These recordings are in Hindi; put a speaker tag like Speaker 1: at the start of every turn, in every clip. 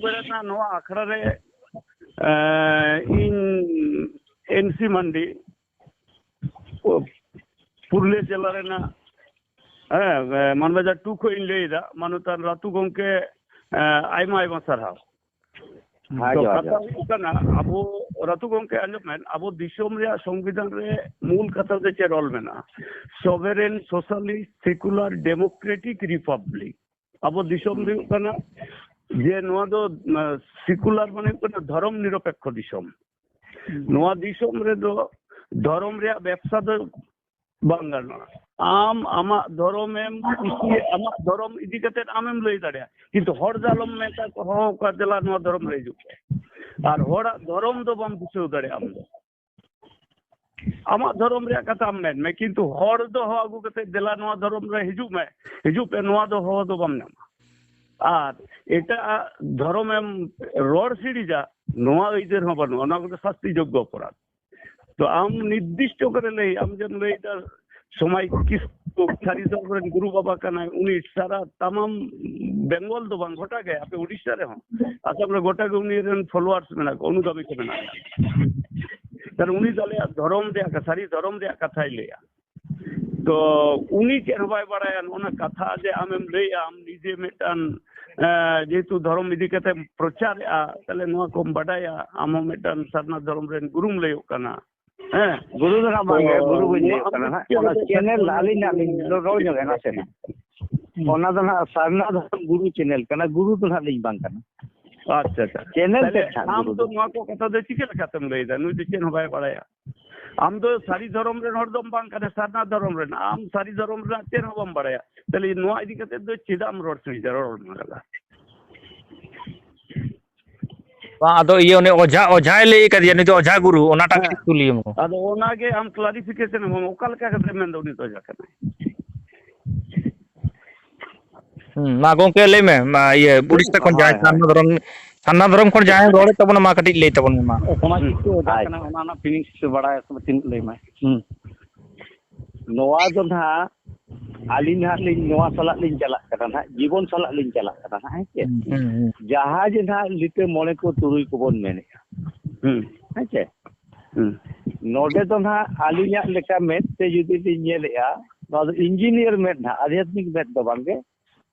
Speaker 1: बेड़ा नवा आखड़ा रे इन एनसी मंडी पुरुलिया जिला रेना मानबाजार 2 को इन लेदा मानुतान रातु गोंके आयमा आयमा सरहाव तो कथा हुकना अबो रातु गोंके आंजमेन अबो दिसोम रे संविधान रे मूल कथा दे चे रोल मेना सोवेरेन सोशलिस्ट सेकुलर डेमोक्रेटिक रिपब्लिक अबो दिसोम रे हुकना जे नोआ दो सेकुलर माने को धर्म निरपेक्ष दिसोम नोआ दिसोम रे दो धर्म रे व्यवसा दो बांगाना आम आमा धर्म एम इसी आमा धर्म इदी कते आमेम लई दाड़िया किंतु हर जालम मेता को हो का देला नोआ धर्म रे हिजुक आर होड़ा धर्म दो बम बुझाव दाड़िया आम दो आमा धर्म रे कथा मेन में किंतु हर दो हो आगु कते देला नोआ धर्म रे हिजुक पे नोआ दो हो दो बम नामा आर एटा धर्म एम रोड सीरीजा नोआ इधर हो बनो ओना को शास्ति योग्य अपराध तो आम निर्दिष्ट करे ले आम जन ले समय किस सारी सब गुरु बाबा का ना उनी सारा तमाम बंगाल दो बांग गोटा गए आपे उड़ीसा रे हो असम रे गोटा उनी रन फॉलोअर्स मेना अनुगामी को मेना तर उनी दले धर्म दे का सारी धर्म दे कथा लेया तो उनी के हवाय बड़ाया ओना कथा जे आमेम ले आम निजे मेटान जेतु धर्म इदी कते प्रचार तले नो को बड़ाया आम मेटान सरना धर्म रेन गुरुम ले कना
Speaker 2: गुरु दना बांगे गुरु बुझे कना ना ओना चैनल लाली ना रोल जो ना से ओना दना सरना धर्म गुरु चैनल कना गुरु तो ना लिंग बांग कना अच्छा अच्छा चैनल ते आम तो नो को कथा दे चिके लखातम लेदा नु चिकेन हवाय बड़ाया आम तो सारी धर्म रे हरदम बांग कने सरना धर्म रे आम सारी धर्म रे तेन हबम बड़ाया तले नो इदी कते दो चिदाम रोड सुनी जरो मगला
Speaker 3: आदो ये ओने ओझा ओझाय ले कदिया नि तो ओझा गुरु ओनाटा कुलियम को
Speaker 1: आदो ओनागे हम क्लैरिफिकेशन हम ओकल का कते मेन दो नि तो ओझा कना
Speaker 3: मा गोंके ले में मा ये उड़ीसा खन जाय सान्ना धर्म खन जाय रोड़े तबन मा कटी ले तबन मा
Speaker 1: समाज को ओझा कना ओना फिनिक्स से बड़ा सब तीन ले में
Speaker 2: नोआ दो ना आलिन हा लिन नोआ सला लिन चला कना ना जीवन सला लिन चला कना ना है के जहाज ना लिते मोने को तुरुई को बोन मेने है के नोडे तो ना आलिया लेका मेट ते जुदी दिन नेलेया नो इंजीनियर मेट ना आध्यात्मिक मेट दो बांगे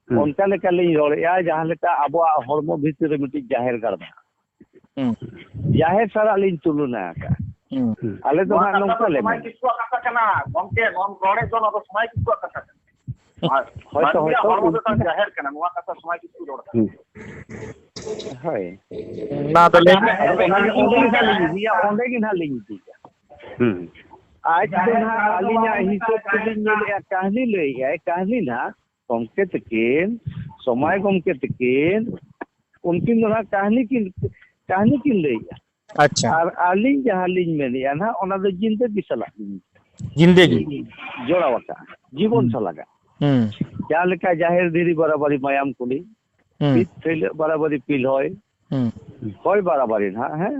Speaker 2: उनका लेका लिन रोड़या जहां लेका अबो हरमो भीतर मिटी जाहिर करना जाहिर सारा लिन तुलना का आले तो ना नोंका ले
Speaker 4: समय किसको कथा कना गमके गम रोड़े तो ना तो समय किसको कथा कना होय तो जाहिर कना नोआ कथा समय किसको रोड़ा
Speaker 2: हाय
Speaker 3: ना तो ले
Speaker 2: ओंडे की ना लिंग थी आज तो ना आलिना हिसाब से ले कहानी ले है कहानी ना गमके तकिन समय गमके तकिन उनकी ना कहानी की ले
Speaker 3: अच्छा
Speaker 2: और आलिंग जहां लिंग में लिया ना ओना दो जिंदगी सला
Speaker 3: जिंदगी
Speaker 2: जोड़ा वका जीवन सलागा क्या लेका जाहिर धीरी बराबरी मायाम कुली पित थैले बराबरी पिल होय होय बराबरी ना है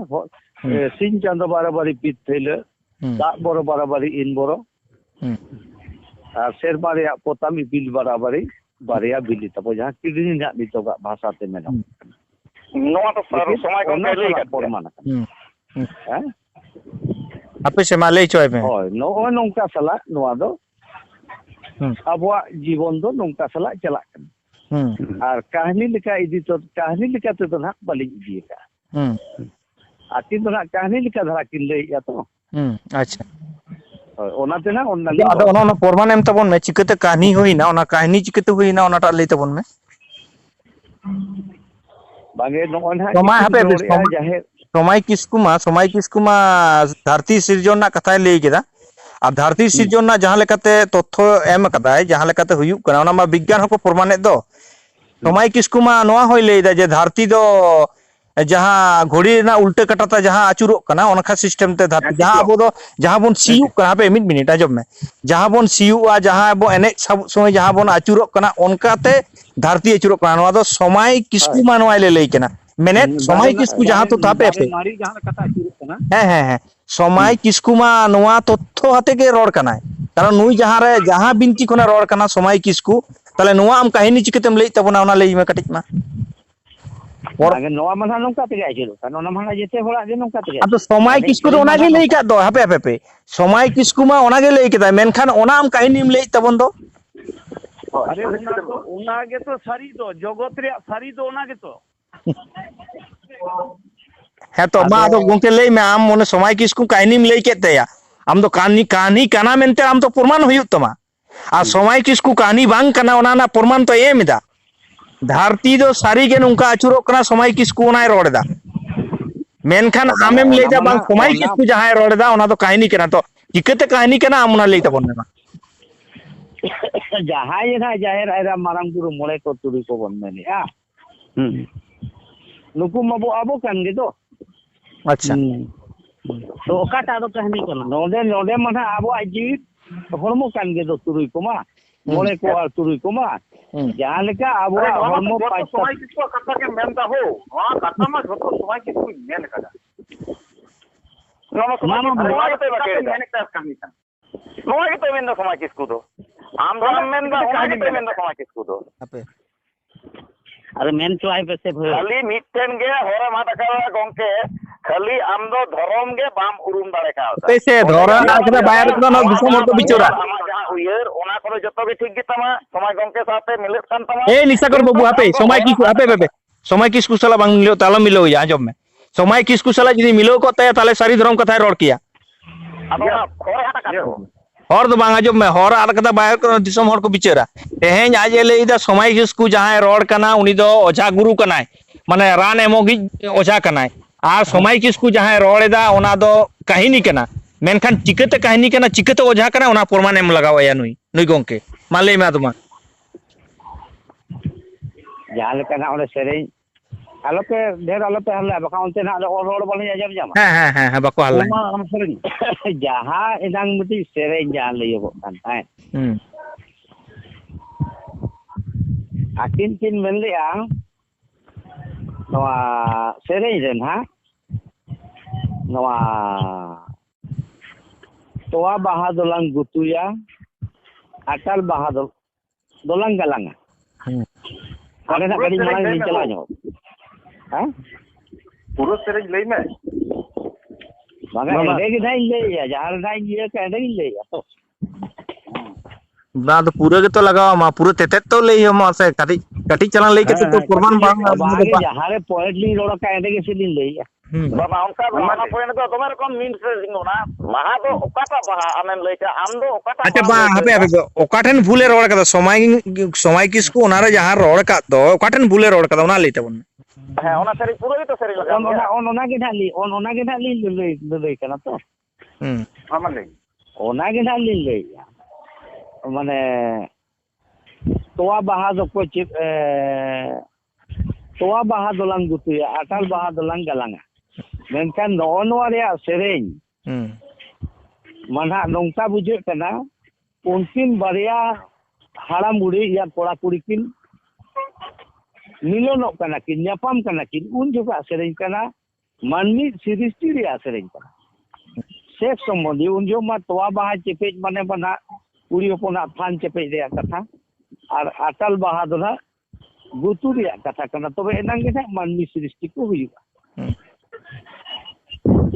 Speaker 2: सिंह चंद बराबरी पित थैले दा बरो बराबरी इन बरो और शेर बारे पोतामी बिल बराबरी बारिया बिली तब जहां किडनी ना नितोगा भाषा ते मेनो
Speaker 4: नोआ तो सारो समय को ले का
Speaker 2: परमाना हैं
Speaker 3: आपे से माले चोय में
Speaker 2: होय नो नोंका सला नोआ दो अबवा जीवन दो नोंका सला चला और कहानी लिखा इदी तो कहानी लिखा तो ना बलि इदी का आती तो ना कहानी लिखा धरा किन ले या तो
Speaker 3: अच्छा
Speaker 2: ओनाते ना ओना
Speaker 3: आदो ओना परमान एम तबन में चिकते कहानी होइना ओना कहानी चिकते होइना ओनाटा ले तबन में
Speaker 2: बागे नोना
Speaker 3: समय हापे समय किस्कुमा धरती सिरजन ना कथाय ले केदा आ धरती सिरजन ना जहां लेकाते तथ्य एम कदाय जहां लेकाते हुयुक कना ओना मा विज्ञान हको प्रमाणित दो समय किस्कुमा नोआ होय लेदा जे धरती दो जहां घोड़ी ना उल्टे कटाता जहां आचुरोक कना ओनखा सिस्टम ते धरती जहां अबो दो जहां बोन सियुक कना पे मिड मिनिट आजब में जहां बोन सियुआ जहां बो एने सब समय जहां बोन आचुरोक कना ओनकाते धरती आचुरोक कना नोआ दो समय किस्कुमा नोआ ले केना मेने समय किस्कु जहां तो तापे पे
Speaker 1: मारी जहां कथा आचुरोक कना
Speaker 3: है समय किस्कुमा नोआ तथ्य हाते के रोड कना कारण नुई जहां बिनती कोना रोड कना समय किस्कु तले नोआ आम काहिनी चिकतेम ले तबना ओना ले में कटिक मा
Speaker 2: ᱟᱜᱮ ᱱᱚᱣᱟ ᱢᱟᱱᱟ ᱱᱚᱝᱠᱟ ᱛᱮᱜᱮ ᱟᱹᱪᱩᱨᱚᱜ ᱠᱟᱱᱟ ᱚᱱᱟ ᱢᱟᱱᱟ ᱡᱮᱛᱮ ᱦᱚᱲᱟᱜ ᱜᱮ ᱱᱚᱝᱠᱟ ᱛᱮᱜᱮ
Speaker 3: ᱟᱫᱚ ᱥᱚᱢᱟᱭ ᱠᱤᱥᱠᱩ ᱫᱚ ᱚᱱᱟᱜᱮ ᱞᱟᱹᱭ ᱠᱟᱫ ᱫᱚ ᱦᱟᱯᱮ ᱥᱚᱢᱟᱭ ᱠᱤᱥᱠᱩ ᱢᱟ ᱚᱱᱟᱜᱮ ᱞᱟᱹᱭ ᱠᱮᱫᱟ ᱢᱮᱱᱠᱷᱟᱱ ᱚᱱᱟ ᱟᱢ ᱠᱟᱹᱦᱱᱤᱢ ᱞᱟᱹᱭᱮᱫ ᱛᱟᱵᱚᱱ ᱫᱚ
Speaker 1: अरे उना गेतो सारी दो जगत रे सारी दो उना गेतो
Speaker 3: ᱦᱮᱸ ᱛᱚ ᱢᱟ ᱟᱫᱚ ᱜᱚᱝᱠᱮ ᱞᱟᱹᱭ ᱢᱮ ᱟᱢ ᱢᱚᱱᱮ ᱥᱚᱢᱟᱭ ᱠᱤᱥᱠᱩ ᱠᱟᱹᱦᱱᱤᱢ ᱞᱟᱹᱭ ᱠᱮᱫ ᱛᱟᱭᱟ ᱟᱢ ᱫᱚ ᱠᱟᱹᱦᱱᱤ ᱠᱟᱱᱟ ᱢᱮᱱᱛᱮ ᱟᱢ ᱫᱚ ᱯᱨᱚᱢᱟᱱ ᱦᱩᱭᱩᱜ ᱛᱟᱢᱟ ᱟᱨ ᱥᱚᱢᱟᱭ ᱠᱤᱥᱠᱩ ᱠᱟᱹᱦᱱᱤ ᱵᱟᱝ ᱠᱟᱱᱟ ᱚᱱᱟ ᱨᱮᱱᱟᱜ ᱯᱨᱚᱢᱟᱱ ᱛᱚ ᱮᱢ ᱮᱫᱟ ᱫᱷᱟᱹᱨᱛᱤ ᱫᱚ ᱥᱟᱹᱨᱤᱜᱮ ᱱᱚᱝᱠᱟ ᱟᱹᱪᱩᱨᱚᱜ ᱠᱟᱱᱟ ᱥᱚᱢᱟᱭ ᱠᱤᱥᱠᱩ ᱚᱱᱟᱭ ᱨᱚᱲ ᱮᱫᱟ ᱢᱮᱱᱠᱷᱟन ᱟᱢᱮᱢ ᱞᱟᱹᱭᱫᱟ ᱵᱟᱝ ᱥᱚᱢᱟᱭ ᱠᱤᱥᱠᱩ ᱡᱟᱦᱟᱸᱭ ᱨᱚᱲ ᱮᱫᱟ ᱚᱱᱟ ᱫᱚ ᱠᱟᱹᱦᱱᱤ ᱠᱟᱱᱟ ᱛᱚ ᱪᱤᱠᱟᱹᱛᱮ ᱠᱟᱹᱦᱱᱤ ᱠᱟᱱᱟ ᱟᱢ ᱚᱱᱟ ᱞᱟᱹᱭ ᱛᱟᱵᱚᱱ ᱢᱮ
Speaker 2: ᱡᱟᱦᱟᱸᱭ ᱱᱟᱜ ᱡᱟᱦᱮᱨ ᱟᱭᱨᱟ ᱢᱟᱨᱟᱝ ᱵᱩᱨᱩ ᱢᱚᱬᱮ ᱠᱚ ᱛᱩᱨᱩᱭ ᱠᱚ ᱵᱚᱱ ᱢᱮᱱᱮᱜᱼᱟ ᱱᱩᱠᱩ ᱢᱟᱵᱚ ᱟᱵᱚ ᱠᱟᱱ ᱜᱮ ᱫᱚ
Speaker 3: ᱟᱪᱪᱷᱟ
Speaker 2: ᱛᱚ ᱚᱠᱟᱴᱟᱜ ᱫᱚ ᱠᱟᱹᱦᱱᱤ ᱠᱟᱱᱟ ᱱᱚᱰᱮ ᱢᱟ ᱱᱟᱜ ᱟᱵᱚᱣᱟᱜ ᱡᱤᱣᱤ ᱦᱚᱲᱢᱚ ᱠᱟᱱ ᱜᱮ ᱫᱚ ᱛᱩᱨᱩᱭ ᱠᱚᱢᱟ ᱢᱚᱬᱮ ko ᱟᱨ ᱛᱩᱨᱩᱭ ᱠᱚᱢᱟ ᱡᱟᱦᱟᱸ ᱞᱮᱠᱟ ᱟᱵᱚᱣᱟᱜ ᱦᱚᱲᱢᱚ ᱯᱟᱸᱪ
Speaker 4: ᱥᱚᱢᱟᱭ ᱠᱤᱥᱠᱩ ᱠᱟᱛᱷᱟ ᱜᱮ ᱢᱮᱱᱫᱟ ᱦᱳ ᱱᱚᱣᱟ ᱠᱟᱛᱷᱟ ᱢᱟ ᱡᱷᱚᱛᱚ ᱥᱚᱢᱟᱭ ᱠᱤᱥᱠᱩ ᱢᱮᱱ ᱠᱟᱫᱟ ᱱᱚᱣᱟ ᱜᱮᱛᱚ ᱢᱮᱱᱮᱫ ᱠᱟᱹᱢᱤ ᱠᱟᱱᱟ ᱱᱚᱣᱟ ᱜᱮᱛᱚ ᱢᱮᱱᱫᱟ ᱥᱚᱢᱟᱭ ᱠᱤᱥᱠᱩ ᱫᱚ ᱟᱢ ᱫᱚ ᱢᱮᱱᱫᱟ ᱚᱱᱟ ᱜᱮᱛᱚ ᱢᱮᱱᱫᱟ ᱥᱚᱢᱟᱭ ᱠᱤᱥᱠᱩ ᱫᱚ
Speaker 2: अरे मेन तो आई पैसे
Speaker 4: खाली मिट्टन गे होरे मा दका गोंके खाली आम दो धरम गे बाम उरुम दाड़े का
Speaker 3: पैसे धरा आकदा बायर को ना दिसम हर को बिचोरा
Speaker 4: आमा जहां उयर ओना को जतो भी ठीक गे तमा समय गोंके साथे मिलत कान तमा
Speaker 3: ए निसाकर बाबू हापे समय किसकु हापे समय किसकु साला बांग मिलो ताला मिलो या आजम में समय किसकु साला जदी मिलो को तय ताले सारी धरम कथा रोड किया
Speaker 4: अब खोरे हटा का
Speaker 3: हर दो बांग आजम में हर आकदा बायर को दिसम हर को बिचोरा तेहें आज लेदा समय किसकु जहां रोड कना उनी दो ओझा गुरु कनाय माने रान एमोगी ओझा कनाय आ समय किसकु जहां रोडेदा ओना दो काहिनी कना मेनखान चिकते काहिनी कना चिकते ओझा कना ओना प्रमाण एम लगावया नुई गोंके मा लई मा तुमा
Speaker 2: जहां लेका ना ओले सेरेñ आलोपे ढेर आलोपे हल्ला बका उनते ना रोड बोले जब जामा
Speaker 3: हां बको हल्ला
Speaker 2: जहां इदांग मिटी सेरेñ जहां लइयो kan ताय akin kin men lea noa sereñ ren ha noa toa baha dolang gutuya atal baha dolang galanga kare na gadi malang ni chala nyo ha
Speaker 4: puro sereñ lei me
Speaker 2: baga ende gi dai le ya jar dai ye ka ende gi le ya to
Speaker 3: बा तो पूरे के तो लगाओ मा पूरे तेते तो ले हम से कटी चला लेके तो कुर्बान बांग
Speaker 2: जहारे पॉइंट ली रोड का एंडे के सिलिन ले
Speaker 4: बाबा उनका माना पॉइंट तो तुम्हारे कौन मीन से सिंगोना महा तो ओकाटा बहा आमेन लेके आम दो ओकाटा
Speaker 3: अच्छा बा हबे ओकाठन भूले रोड का समय किसको ओनारे जहां रोड का दो ओकाठन भूले रोड का ओना लेते बन
Speaker 4: है ओना सरी पूरे तो सरी लगा
Speaker 2: ओना के ढाली ओना के ढाली ले कना तो
Speaker 4: हम ले
Speaker 2: ओना के ढाली ले माने तोआ बाहा दो को चिप तोआ बाहा दोलांग गुतुया अटल बाहा दोलांग गलांगा मेनखान नोनवा रे सेरेñ माना नोंका बुझे कना उनकिन बारिया हाड़ा मुड़ी या कोड़ा कुड़ी किन मिलोनो कना किन न्यापाम कना किन उन जोका सेरेñ कना मानमी सृष्टि रे सेरेñ कना सेक्स संबंधी उन जो मा तोआ बाहा चिपेज माने बना कुड़ी होपना थान चेपेज रे कथा और अटल बाहा दो ना गुतु रे कथा कना तबे एनांग गे मानमी सृष्टि को हुईगा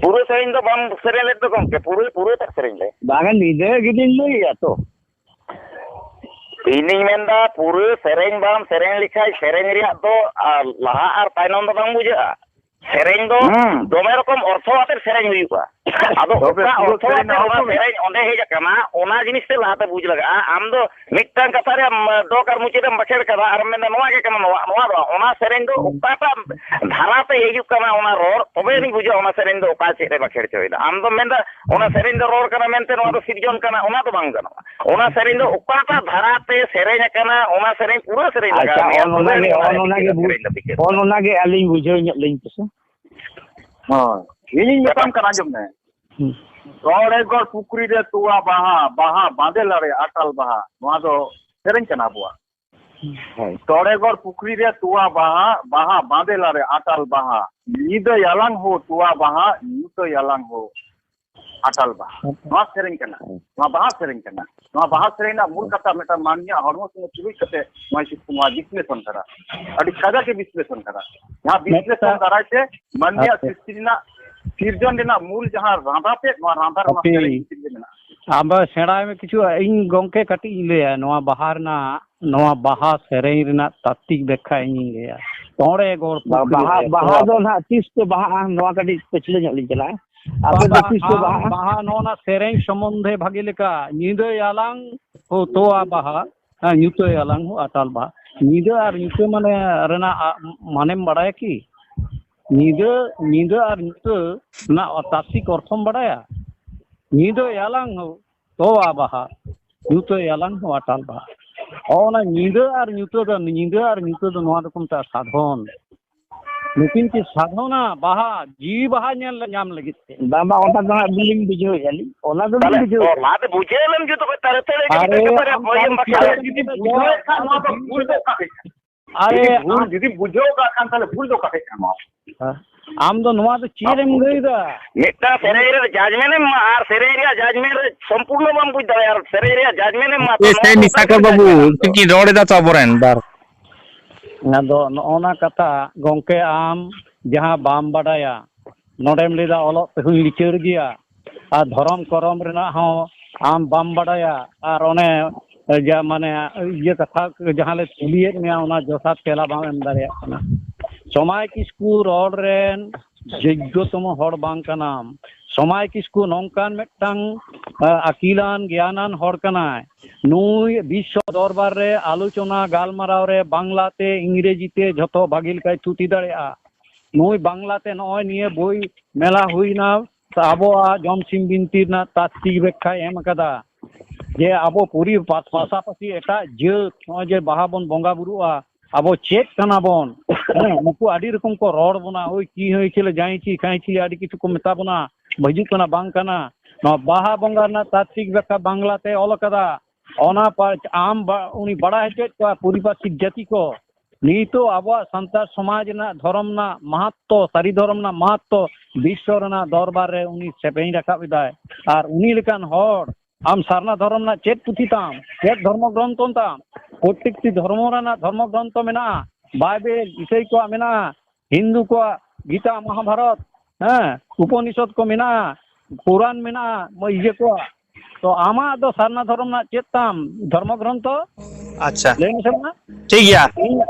Speaker 4: पूरे सेरेñ दो बम सेरेñ ले तो गोंके पूरे तक सेरेñ ले
Speaker 2: बागा नीदे गिदिन ले या तो
Speaker 4: इनिंग मेंदा पूरे सेरेñ बम सेरेñ लिखाय सेरेñ रिया दो लहा और तायनम दो बम बुझा सेरेñ दो दोमे रकम अर्थो आते सेरेñ हुईगा आदो ओका अर्थो आते सेरेñ ओंदे हे जकना ओना जिनिस ते लाते बुझ लगा आम दो मिटन कथा रे दोकर मुचिदम बखेड़ कदा आर मेंदा नोवा के कना नोवा दो ओना सेरेñ दो ओकाटा धाराते हेजु कना ओना रोड तबे नि बुझा ओना सेरेñ दो ओका चेरे बखेड़ चोइदा आम दो मेंदा ओना सेरेñ दो रोड कना मेंते नोवा दो सिरजन कना ओना दो बांग कना ओना सेरेñ दो ओकाटा धाराते सेरेñ कना ओना सेरेñ पूरा सेरेñ लगा
Speaker 2: ओना के अलिंग बुझो लिंग पसे
Speaker 4: हां इनिंग मेताम कना जम ने रोडे गोर पुकुरी रे तुआ बाहा बांधे लरे अटल बाहा नोवा दो सेरेñ कना बुआ रोडे गोर पुकुरी रे तुआ बाहा बांधे लरे अटल बाहा नीद यालांग हो तुआ बाहा नीद यालांग हो atal baha noa sereng kana noa baha sereng kana noa baha sereng na mul kata meta mania hormo sungo tului kate noa sistema বিশ্লেষণ kara adi kaga ke বিশ্লেষণ kara yaha বিশ্লেষণ darai te mania srishti na sirjon rena mul jaha randa te noa randa noa sereng sirjon na
Speaker 5: ᱟᱢᱵᱟ ᱥᱮᱬᱟᱭ ᱢᱮ ᱠᱤᱪᱷᱩ ᱤᱧ ᱜᱚᱝᱠᱮ ᱠᱟᱹᱴᱤᱡ ᱤᱧ ᱞᱟᱹᱭᱟ ᱱᱚᱣᱟ ᱵᱟᱦᱟ ᱨᱮᱱᱟᱜ ᱱᱚᱣᱟ ᱵᱟᱦᱟ ᱥᱮᱨᱮᱧ ᱨᱮᱱᱟᱜ ᱛᱟᱛᱛᱤᱠ ᱵᱮᱠᱷᱟ ᱤᱧᱤᱧ ᱞᱟᱹᱭᱟ ᱛᱚᱲᱮ ᱜᱚᱲ
Speaker 2: बाहा दो ना तीस तो बाहा नवा कटी पिछले झली चला आपे तो तीस तो
Speaker 5: बाहा नोना सेरेंग संबंधे भागी लेका नींदे यालांग हो तोआ बाहा ᱧᱩᱛᱟᱹ यालांग हो अटाल बाहा नींदे और ᱧᱩᱛᱟᱹ माने रेना मानेम बड़ाय की नींदे और ᱧᱩᱛᱟᱹ ना तात्विक अर्थम बड़ाया नींदे यालांग हो तोआ बाहा ᱧᱩᱛᱟᱹ यालांग हो अटाल बाहा और नींदे और ᱧᱩᱛᱟᱹ दो नोआ रकम ता साधन लेकिन की साधना बाहा जी बाहा नेल नाम लगित ते
Speaker 2: बाबा ओटा तो बिलिंग बुझो याली ओला तो बुझो
Speaker 4: ला ते बुझेलम जो तो तारे तारे के होयम बका जदी बुझो का नोआ तो भूल दो का अरे भूल जदी बुझो का कान ताले भूल दो का मा
Speaker 5: आम दो नोआ तो चीरेम गईदा
Speaker 4: मिटा सेरेरे जजमेंट में आर सेरेरिया जजमेंट संपूर्ण बम बुझ दा यार सेरेरिया जजमेंट में मा
Speaker 3: ए से निसाकर बाबू की रोड दा तबरेन बार
Speaker 5: नादो नोना कथा गोंके आम जहां बाम बडाया नोडेम लेदा ओलो पे लिचर गिया आ धरम करम रेना हो आम बाम बडाया आर ओने जा माने ये कथा जहां ले तुलिए में ओना जोसा तेला बाम एम दारिया कना समाय किस्कू रोड रेन जग्गतम हड़ बांग कनाम समाय किस्कू नौकान मेटांग अकीलान ज्ञानान हड़ कनाय नुई विश्व दरबार रे आलोचना गालमाराव रे बांग्लाते इंग्रेजीते झतो भागिल काय थुती दाड़ेया नुई बांग्लाते नय निये बोई मेला हुईना आबोआ जमसिंह बिनती ना तात्विक व्याख्या एम कदा जे आबो पूरी पासापासी एटा जेत नय जे बाहा बन बंगा बुरुआ आबो चेक कना बन नुकु आडी रकम को रोड बना ओई की होई छले जाईची खाईची आडी किछु को मेता बना भजु कना बांग कना न बाहा बंगा ना तात्विक व्याख्या बांग्लाते ऑल कदा ओना पर आम उनी बड़ा हेचे को पूरीपाक्षिक जाति को नीतो आबो संतार समाज ना धर्म ना महत्व सारी धर्म ना महत्व विश्व ना दरबार रे उनी सेपेई रखा विदाय आर उनी लेकान हर आम सारना धर्म ना चेत पुथिताम चेत धर्म ग्रंथ ताम प्रत्येकटी धर्म ना धर्म ग्रंथ मेना बाइबल ईसाई को मेना हिंदू को गीता महाभारत उपनिषद को मेना पुराण मेना इजे को तो आमा दो सारना धर्म ना चेताम धर्म ग्रंथ
Speaker 3: अच्छा
Speaker 5: लेन सेना
Speaker 3: ठीक गया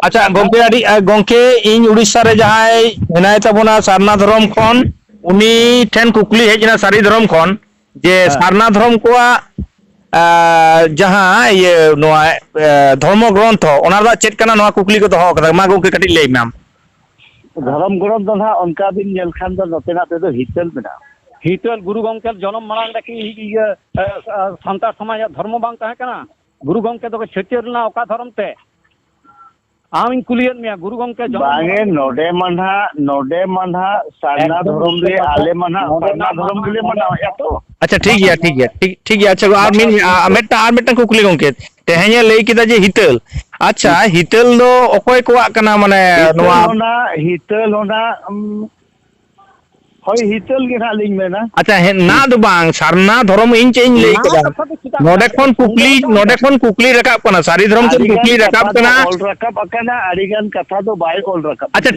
Speaker 3: अच्छा गोंके आडी गोंके इन उड़ीसा रे जहाय हेनाय ताबोना सारना धर्म खन उनी ठेन कुकली हेजना सारी धर्म खन जे सारना धर्म को जहां ये नोआ धर्म ग्रंथ ओना दा चेत कना नोआ कुकली को दोहो कदा मा गोंके कटी लई मैम
Speaker 2: धर्म ग्रंथ दो ना उनका बिन नेल खान दो नतेना ते दो हितल बिना
Speaker 5: हितल गुरु गंके जन्म मांग की संतार समाज धर्म बांग तहे कना गुरु गंके तो छेतिर ना ओका धर्म ते आमिन कुलियन में गुरु गंके
Speaker 2: बांगे नोडे मन्हा सारना धर्म रे आले मन्हा सारना धर्म ले मन्हा या तो
Speaker 3: अच्छा ठीक है अच्छा आर मेटा कुकली गोंके तेहेnya लई किदा जे हितल अच्छा हितल दो ओकोय कोआ कना माने नोआ
Speaker 2: हितल होना होय हितल के ना लिंग में ना
Speaker 3: अच्छा ना दो बांग सारना धर्म इन चेंज लई कदा नोडे खन कुकली रकाब कना सारी धर्म के कुकली रकाब कना
Speaker 2: ऑल रकाब अकना अडिगन कथा तो बाय ऑल रकाब
Speaker 3: अच्छा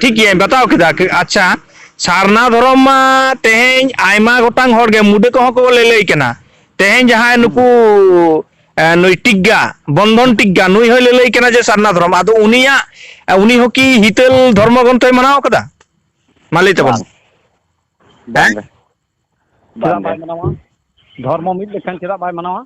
Speaker 3: ठीक है बताओ किदा अच्छा सारना धर्म मा तेहेñ आयमा गोटांग हर गे मुडे को को लई कना तेहेñ जहां नुकु नुई टिग्गा बंधन टिग्गा नुई होय लई कना जे सारना धर्म आदो उनी हो की हितल धर्म ग्रंथ मनाओ कदा माले तबन
Speaker 5: धर्म मिल लेखन चेदा बाय मनावा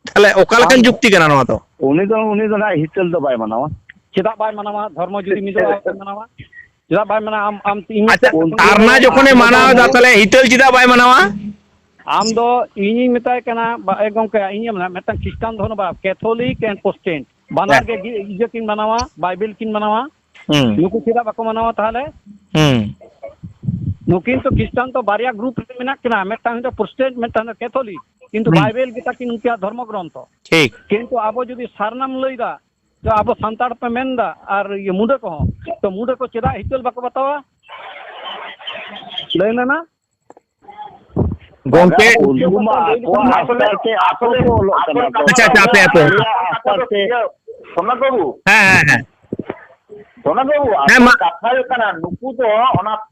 Speaker 3: ताले ओका लेखन जुक्ति कना नवा तो
Speaker 2: उनी दो ना हितल दो बाय मनावा
Speaker 5: चेदा बाय मनावा धर्म जुदी मिदो मनावा चेदा बाय मना आम तीन
Speaker 3: सारना जखने मनावा दा ताले हितल चेदा बाय मनावा
Speaker 5: आम दो इनी मेताय कना ए गंके इनी मना मेता क्रिश्चियन धर्म बा कैथोलिक एंड प्रोटेस्टेंट बानार के इजे किन मनावा बाइबल किन मनावा नुकु चेदा बाको मनावा ताहले नुकिन तो क्रिश्चियन तो बारिया ग्रुप मेना कना मेता तो प्रोटेस्टेंट मेता कैथोलिक किंतु बाइबल गीता किन उनका धर्म ग्रंथ
Speaker 3: ठीक
Speaker 5: किंतु आबो जदी सारनाम लईदा तो आबो संताड़ पे मेनदा और ये मुडे को चेदा हितल बाको बतावा लेना ना
Speaker 3: gongke
Speaker 4: अच्छा
Speaker 3: ape
Speaker 4: सोना बाबू
Speaker 3: हाँ
Speaker 4: सोना बाबू
Speaker 3: ᱦᱮᱸ ᱢᱟ
Speaker 4: कथा हुई नुकू दो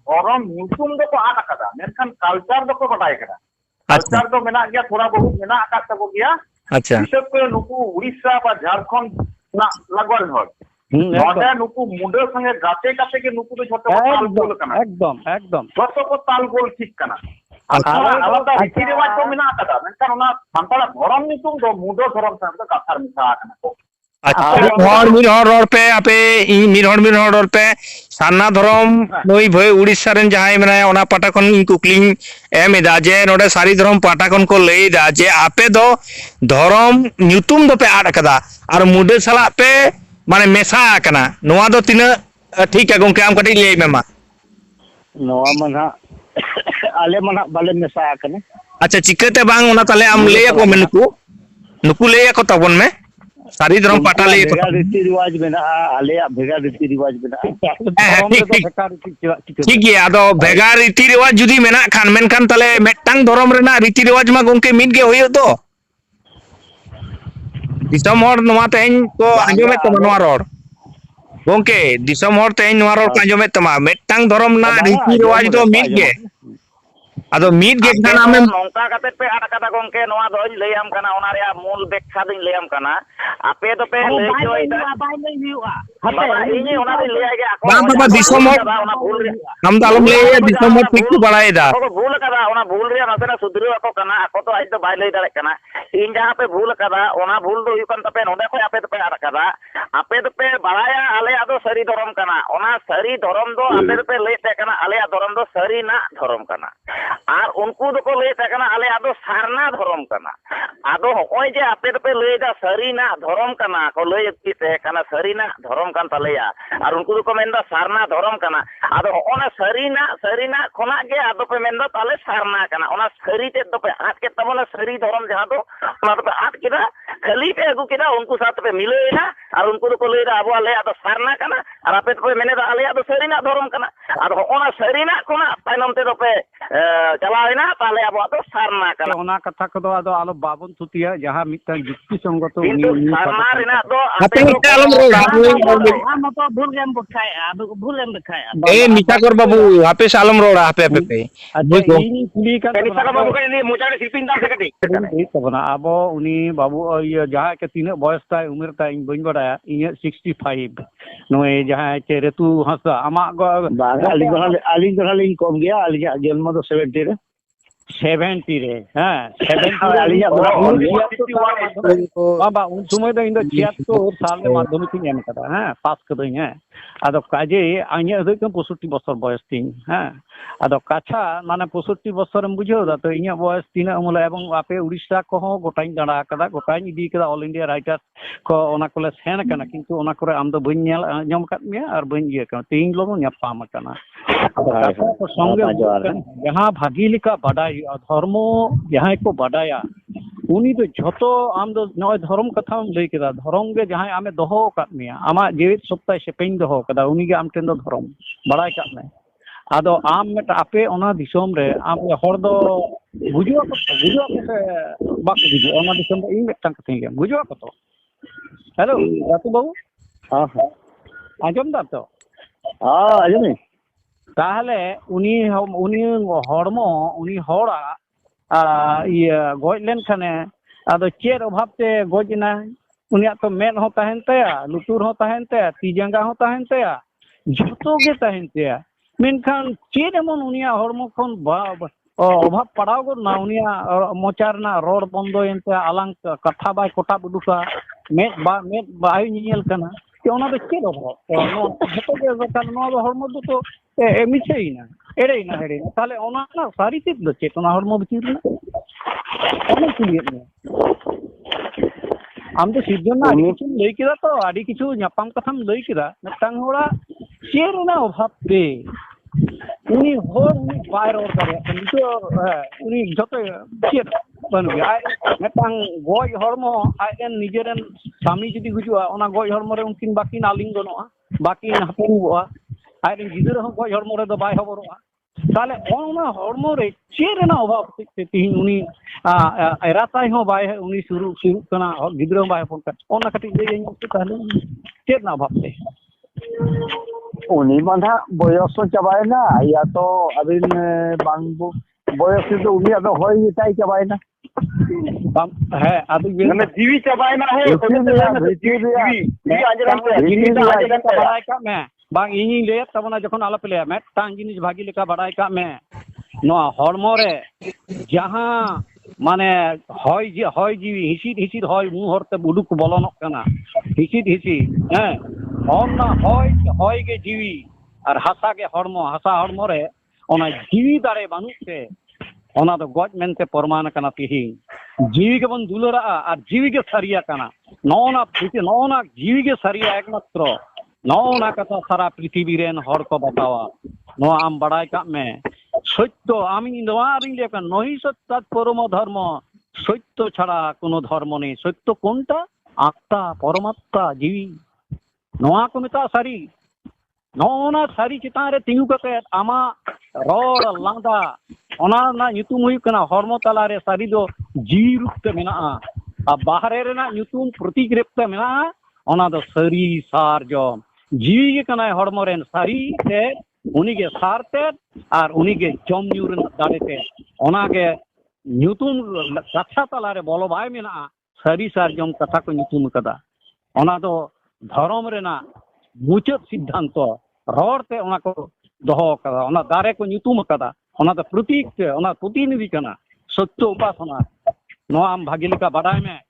Speaker 4: धरम ᱧᱩᱛᱩᱢ दो को आद अकादा मेनखान कल्चर दो को बाडाय करा कल्चर दो मेना गया थोड़ा बहुत मेना आकाद तबो गया
Speaker 3: अच्छा
Speaker 4: विशेष करे नुकू उड़ीसा बा झारखंड ना लगवाल हर नोडे नुकू मुंडे संगे गाते काते के नुकू दो झोटो ताल गोल कना
Speaker 5: एकदम
Speaker 4: झोटो को ताल गोल ठीक कना आलादा रीति रिवाज को मेना आकादा मेनखान ओना सांताला धरम ᱧᱩᱛᱩᱢ दो मुंडो धरम संगे कथार मिसा कना को
Speaker 3: अच्छा मिर हर पे आपे मिर हर पे सान्ना धरम नई भाई उड़ीसा रेन जहां मेनाया ओना पाटा खन कुकलिंग एम एदा जे नोडे सारी धरम पाटा खन को लईदा जे आपे दो धरम ᱧᱩᱛᱩᱢ दो पे आड कदा और मुडे सला पे माने मेसा कना नोआ दो तिना ठीक है गोंके आम कटी लई मेमा
Speaker 2: नोआ मना आले मना बाले मेसा कने
Speaker 3: अच्छा चिकते बांग ओना ताले आम लेया को मेनुकु नुकु लेया को तबन में सारी धरम पाटा ले
Speaker 2: रीति रिवाज मेना आले भेगा रीति रिवाज मेना
Speaker 3: ठीक गया आदो भेगा रीति रिवाज जुदी मेना खान मेनखान ताले मेटटांग धरम रेना रीति रिवाज मा गोंके मिट गे होयो तो दिसम हर नोआ तेन को आंजोमे तमा नोआ रोड गोंके दिसम हर तेन नोआ रोड को आंजोमे तमा मेटटांग धरम ना रीति रिवाज तो मिट गे आदो मिट गे खान आमे
Speaker 4: नोंका कते पे आड कदा गोंके नोआ दोई लैयाम कना ओना रे मूल व्याख्या दिन लैयाम कना आपे तो पे ले जोई दा बाय ले हुआ हते इनी ओना दिन ले आगे
Speaker 3: बाबा दिसम हर
Speaker 4: ओना भूल रे
Speaker 3: हम दालम ले दिसम हर ठीक को बड़ाई दा
Speaker 4: ओ भूल कदा ओना भूल रे नसेना सुधरी ako कना ako तो आज तो बाय ले दारे कना इन जहां पे भूल कदा ओना भूल दो युकन तपे नोडे पे आपे तो पे आड कदा आपे तो पे बड़ाया आले आदो सरी धरम कना ओना सरी धरम दो आपे तो पे लेते कना आले धरम दो सरी ना धरम कना और उनको दो को लेते कना आले आदो सारना धरम कना आदो होय जे आपे तो पे लेदा सरी ना धरम कना को लेती ते कना सरी ना धरम कान तलेया और उनको दो को मेंदा सारना धरम कना आदो ओना सरी ना खोना गे आदो पे मेंदा ताले सारना कना ओना सरी ते दो पे आट के तबला सरी धरम जहां दो ओना तो पे आट केदा खली पे अगु केदा उनको साथ पे मिलेना और उनको दो को लेदा अबो आले आदो सारना कना और आपे तो पे मेनेदा आले आदो सरी ना धरम कना और ओना सरी ना कोना तायनम ते दो पे चलावेना ताले अबो आदो सारना कना
Speaker 5: ओना कथा को आदो आलो बाबन थुतिया जहां मिटा युक्ति संगत
Speaker 4: किंतु सारना रेना दो
Speaker 3: आपे आलम रोड
Speaker 4: हम तो भूल गेम बखाय अब भूल गेम बखाय
Speaker 3: ए मिठा कर बाबू आपे सालम रोड आपे पे
Speaker 5: अच्छा इनी कुली का
Speaker 4: निशा का बाबू के मोचारे शिल्पिन दाम से कटी
Speaker 5: तबना आबो उनी बाबू ये जहां के तीन बयस ताय उम्र ताय इन बइन बडाया इन 65 नोए जहां के ऋतु हंसा आमा
Speaker 2: आलिंग लिंग कम गया आलिया जन्म तो 70 रे
Speaker 5: 70 रे हां 70
Speaker 2: आलिया
Speaker 5: बाबा उन समय दो इन 76 साल में माध्यमिक एम कदा हां पास कदई हां आदो काजे आइया होय 65 बছর বয়স তিন হ্যাঁ आदो काछा माने 65 बছर हम बुझो दा तो इया बयस तीन अमल एवं आपे उड़ीसा को गोटाई दाड़ा कदा गोटाई इदी कदा ऑल इंडिया राइटर्स को ओना कोले सेन कना किंतु ओना करे आम दो बइन नेल जम कात मिया और बइन ये कना तीन लोग न्यापाम कना तो संगे जहां भागी लिका बडाई धर्म जहां को बडाया उनी तो झोतो आम दो नय धर्म कथा लई केदा धर्म गे जहां आमे दोहो कात मिया आमा जीवित सप्ताह से पेन दोहो कदा उनी गे आम टेन दो धर्म बडाई कात में आदो आम में आपे ओना दिसोम रे आम हर दो बुझुआ को से बाक बुझु ओना दिसोम इन मेटन कथि गे बुझुआ को तो हेलो रातू बाबू
Speaker 2: हां हां
Speaker 5: आजम दा तो
Speaker 2: हां आजम
Speaker 5: ताहले उनी हड़मो उनी हड़ा ये गज लेन खाने आदो चेर अभाव ते गजना उनिया तो मेद हो तहन तया लुतुर हो तहन तया ती जांगा हो तहन तया जतो गे तहन तया मेनखान चेर एमन उनिया हड़मो खन अभाव पड़ाव गो ना उनिया मोचार ना रोड बंदो एनते आलांग कथा बाय कोटा बुदुका मेद बाय नियल कना कि ओना दो चेर अभाव नो जतो गे बता नो हड़मो तो मिछेइना एड़ेइना ताले ओना ना सारी चीज दो चेतना हड़मो बिचिर ना ओना कुलियत में आम तो सिद्धन ना किछु लई केदा तो आडी किछु न्यापाम कथाम लई केदा मिटांग होड़ा चेर ना अभाव पे उनी होर उनी बाय रोड करे तो उनी जतो चेर बन गया मिटांग गoj हड़मो आयन निजेरन स्वामी जदी गुजुआ ओना गoj हड़मो रे उनकिन बाकी नालिंग गनोआ बाकी हापेनुआ आयन गिदर हो गoj हड़मो रे दो बाय हबरोआ ताले ओना हॉर्मो रे चेरना अभाव ते तीन उनी एराताई हो बाय उनी शुरू कना गिद्रो बाय फोन का ओना कटी ले ताले चेरना अभाव ते
Speaker 2: उनी माना बयस चाबायना या तो अबिन बांगबो बयस तो उनी अब होय ताई चाबायना
Speaker 5: है अभी
Speaker 4: मैंने जीवी चबायना है जीवी आजरन पे
Speaker 5: बड़ाई का मैं बांग इनी ले तबना जखन आला पे ले मैं टांग जिनिस भागी लेका बड़ाई का मैं नो हॉर्मो रे जहां माने होय जीवी हिसिद होय मुहूर्ते बुडुक बोलनक कना हिसिद हैं ओना होय गे जीवी और हासा गे हॉर्मो रे ओना जीवी दारे बानुते ओना तो गज मेनते प्रमाण कना तिही जीवी के बन दुलरा और जीवी के सरिया कना नौना जीवी के सरिया एकमात्र नौना कथा सारा पृथ्वी रेन हर को बतावा नो आम बड़ाई का में सत्य आमी नोआ रिले का नही सत्य परम धर्म सत्य छाड़ा कोनो धर्म नहीं सत्य कोनटा आत्मा परमात्मा जीवी नोआ को मिता सारी नौना सारी चितान रे तिंगु कते आमा रोड लांदा ओना ना ᱧᱩᱛᱩᱢ हुई कना हॉर्मो तला रे सारी दो जीवी रूप ते मेना आ बाहरे रे ना ᱧᱩᱛᱩᱢ प्रतीक रूप ते मेना ओना दो सारी सार जो जीवी के कना हॉर्मो रेन सारी ते उनी के सार ते और उनी के जम न्यू रे दाड़े ते ओना के ᱧᱩᱛᱩᱢ कथा तला रे बोलो बाय मेना सारी सार जम कथा को ᱧᱩᱛᱩᱢ कदा ओना दो धर्म रे ना मुचाद सिद्धांत रोड ते ओना को दोहो कदा ओना दारे को ᱧᱩᱛᱩᱢ कदा ओना तो प्रतीक ते ओना प्रतिनिधि कना सत्य उपासना नो आम भागी लेका बाडाय में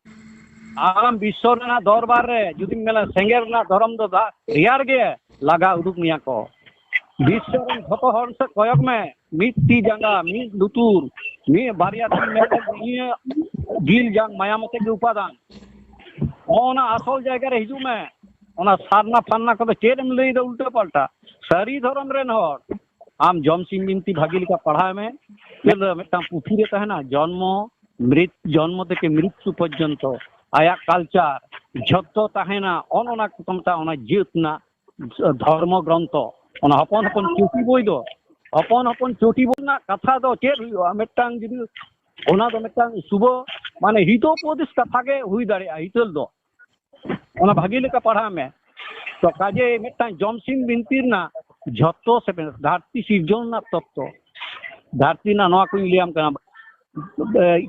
Speaker 5: आम विश्व रेना दरबार रे जुदी मेला सेंगेर ना धर्म दो रियार गे लगा उदुक मिया को विश्व रेन झतो हर से कयक में मिट्टी जंगा मी लुतुर मी बारिया में गिल जंग मायामते के उपादान ओना असल जगह रे हिजु में ओना सारना फान्ना को चेरम लई दो उल्टा पलटा सारी धर्म रेन हर आम जम सिंह बिनती भागी लेका पढ़ा में फिर मिटा पुथी रे तहना जन्म থেকে मृत्यु पर्यंत आया कल्चर झतो तहना ओना कुतमता ओना जीतना धर्म ग्रंथ ओना हपन चोटी बोई दो हपन चोटी बोना कथा दो चेर हुआ मिटांग जुदी ओना दो मिटांग सुबह माने हितोपदेश कथा के हुई दाड़े हितल दो ओना भागी लेका पढ़ा में तो काजे मिटांग जम सिंह बिनती ना झतो से धरती सृजन ना तत्व धरती ना नवा कोई लियाम कना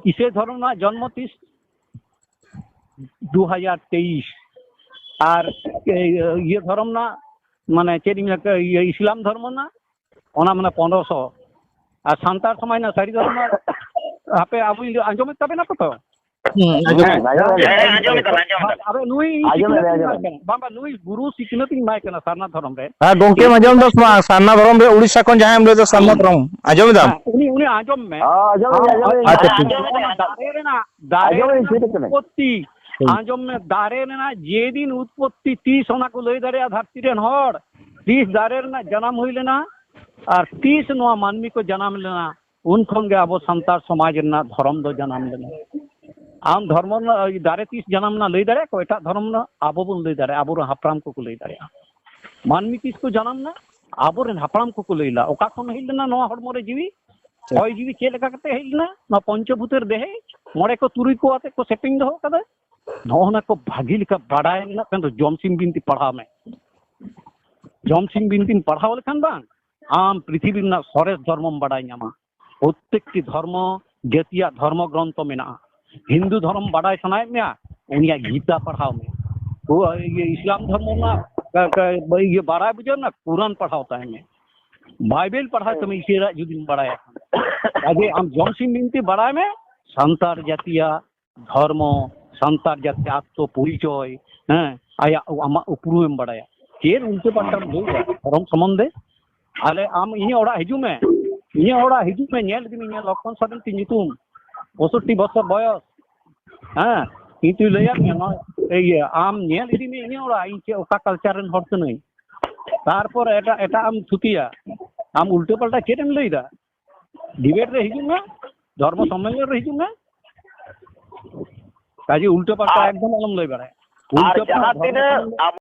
Speaker 5: इसे धर्म ना जन्म 2023 और ये धर्म ना माने चेरी में इस्लाम धर्म ना ओना माने 1500 और सांतार समय ना सारी धर्म ना आपे आबु आंजोम तबे ना पतो अबे नुई बाबा नुई गुरु सिकनती माय कना सारना धर्म रे
Speaker 3: हां गोंके मजम दस मा सारना धर्म रे उड़ीसा कोन जाय हम ले तो सारना धर्म आजम दाम
Speaker 5: उनी आजम में दारे रे ना दारे उत्पत्ति आजम में दारे रे ना जे दिन उत्पत्ति 30 ओना को लई दारे धरती रे हर 30 दारे रे ना जन्म होई लेना और 30 नोआ मानवी को जन्म लेना उन खन गे अब संतार समाज ना धर्म दो जन्म लेना आम धर्म दारे 30 जन्म ना लई दारे को एटा धर्म ना आबो बन लई दारे आबो हापराम को लई दारे मानवी 30 को जन्म ना आबो रेन हापराम को लईला ओका खन हिलना नोआ हड़मो रे जीवी होय जीवी के लेका कते हिलना ना पंचभूतेर देहे मोड़े को तुरुई को आते को सेटिंग दो कदा नोना को भागी लेका बाडाय ना कन तो जम सिंह बिनती पढ़ा में जम सिंह बिनती पढ़ाव लेखान बांग आम पृथ्वी ना सरेस धर्म बाडाय न्यामा प्रत्येकटी धर्म जातीय धर्म ग्रंथ मेना हिंदू धर्म बाडाय सनाय में उनिया गीता पढ़ाव में वो ये इस्लाम धर्म ना ये 12 बजे ना कुरान पढ़ावता है में बाइबल पढ़ा तो मैं इसे जुदी बाडाय आगे हम जम सिंह बिनती बाडाय में संतार जातीय धर्म संतार जातीय आत्म परिचय हैं आया आमा उपरुम बाडाय केर उनके पट्टम धर्म संबंधे आले आम इनी ओड़ा हिजु में नेल दिमी ने लक्षण सदन ती ᱧᱩᱛᱩᱢ 65 बছর बयस हाँ किंतु लैया ये आम नेल इदी में इनी ओड़ा इन के ओका कल्चर रन हर तनई तारपर एटा आम थुतिया आम उल्टे पल्टा केरम लईदा डिबेट रे हिजु में धर्म सम्मेलन रे हिजु में काजे उल्टे पल्टा एकदम अलम लई बारे
Speaker 4: उल्टे पल्टा